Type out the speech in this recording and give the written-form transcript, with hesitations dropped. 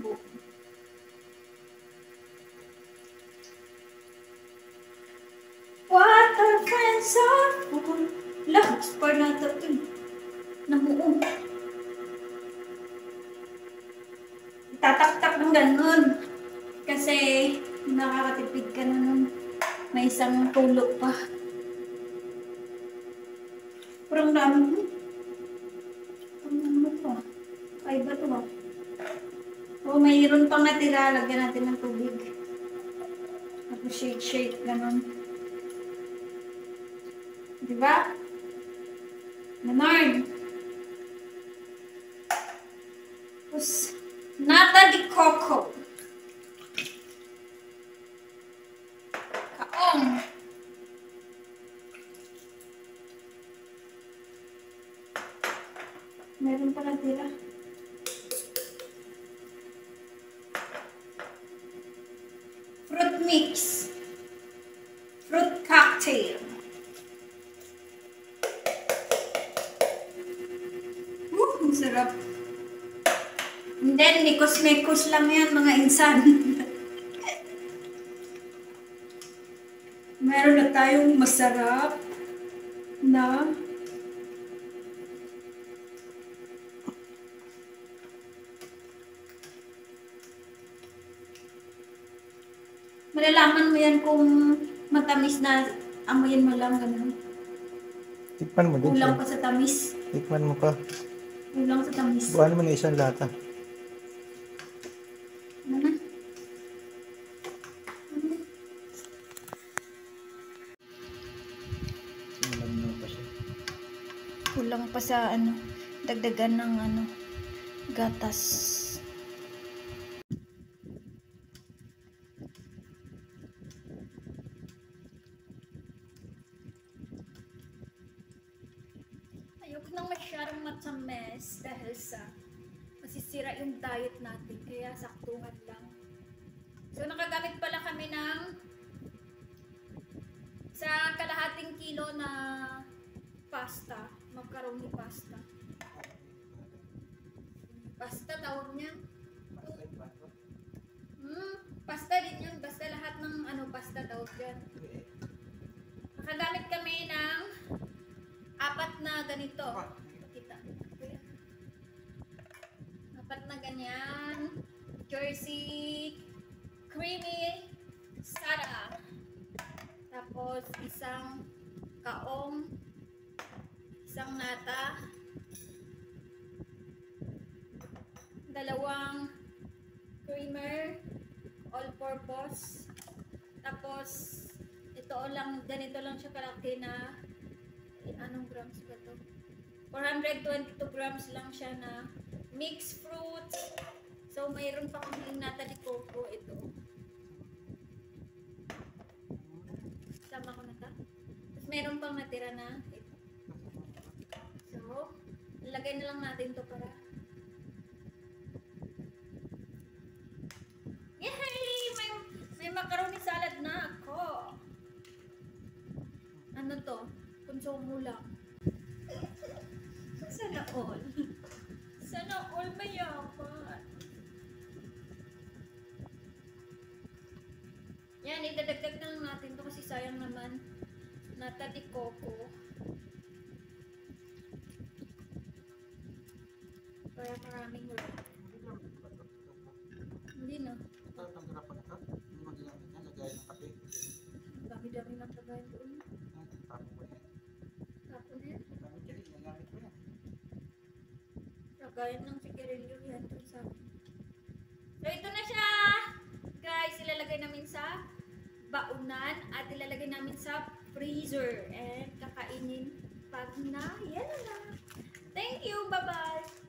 bumbo. What our friends are for. Lah, spar na ito. Namuong. Tatak-tak ng ganun. Kasi nakakatipid ka na nun. May isang tulo pa. Parang dami mo. Ang ano to ah. Ay ba to ah. O mayroon pang natira. Lagyan natin ng tubig. Tapos shake-shake. Ganun. Diba? Ganun. Tapos nata de coco. Kaong. Meron pa natira. Fruit mix. Fruit cocktail. Ang sarap. And then, mikos-mikos lang yan, mga insan. Meron na tayong masarap na malalaman mo yan kung matamis na amoyin mo lang ganun. Tikman mo din. Kulang pa sa tamis. Tikman mo pa. Kulang sa tamis. Buwan naman na isang lata. Ano na? Kulang pa sa ano, dagdagan ng ano, gatas. Ayoko nang masyadong matamis dahil sa masisira yung diet natin, kaya saktuhan lang. So nakagamit pala kami ng sa kalahating kilo na pasta, macaroni pasta. Pasta tawag niya? Pasta din yun, basta lahat ng ano pasta tawag dyan. Nakagamit kami ng 4 na ganito. Kita. 4 na ganyan. Jersey creamy sada. Tapos isang kaong, isang nata, 2 creamer, all-purpose. Tapos ito lang, ganito lang siya kalaki na anong grams ba to? 422 grams lang siya na mixed fruits. So mayroon pa kaming nata de coco ito. Sama ko na ta. Tapos mayroon pang natira na ito. So, lagay na lang natin to para yay! May macaroni salad na ako. Ano to? Konsumo lang. Sana all. Sana all mayaman. Yan, idadagdag na lang natin to kasi sayang naman. Nata de coco. Kaya maraming wala. Hindi na. Dami-dami ng tagayin doon. Tapon yan. Tagayin ng sigarilyo yan doon sa amin. So ito na siya! Guys, ilalagay namin sa baunan at ilalagay namin sa freezer. And kakainin pag na, yan na. Thank you! Bye-bye!